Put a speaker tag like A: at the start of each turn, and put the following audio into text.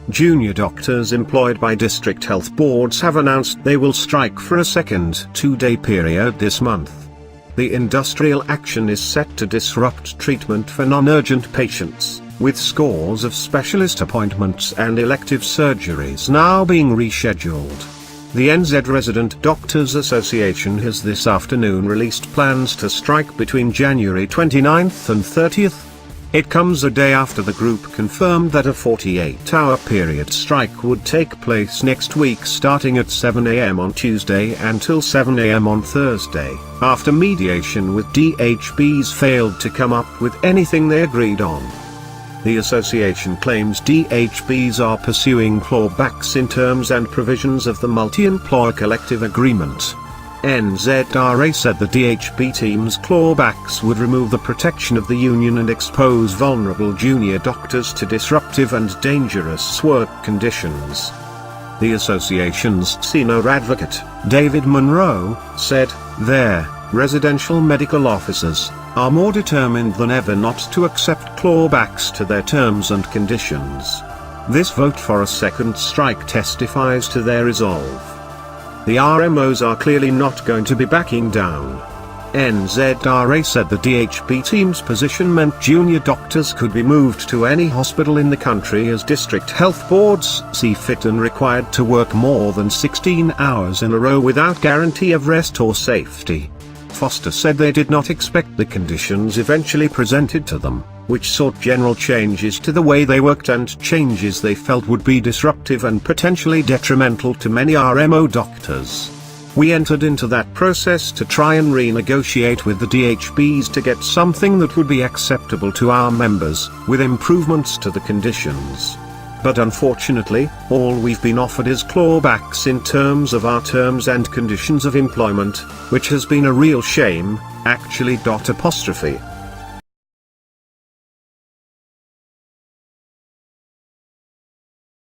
A: Junior doctors employed by district health boards have announced they will strike for a second two-day period this month. The industrial action is set to disrupt treatment for non-urgent patients, with scores of specialist appointments and elective surgeries now being rescheduled. The NZ Resident Doctors Association has this afternoon released plans to strike between January 29th and 30th. It comes a day after the group confirmed that a 48-hour period strike would take place next week starting at 7 a.m. on Tuesday until 7 a.m. on Thursday, after mediation with DHBs failed to come up with anything they agreed on. The association claims DHBs are pursuing clawbacks in terms and provisions of the multi-employer collective agreement. NZRA said the DHB team's clawbacks would remove the protection of the union and expose vulnerable junior doctors to disruptive and dangerous work conditions. The association's senior advocate, David Munro, said, "Their residential medical officers are more determined than ever not to accept clawbacks to their terms and conditions. This vote for a second strike testifies to their resolve. The RMOs are clearly not going to be backing down." NZRA said the DHB team's position meant junior doctors could be moved to any hospital in the country as district health boards see fit and required to work more than 16 hours in a row without guarantee of rest or safety. Foster said they did not expect the conditions eventually presented to them, which sought general changes to the way they worked and changes they felt would be disruptive and potentially detrimental to many RMO doctors. "We entered into that process to try and renegotiate with the DHBs to get something that would be acceptable to our members, with improvements to the conditions. But unfortunately, all we've been offered is clawbacks in terms of our terms and conditions of employment, which has been a real shame, actually.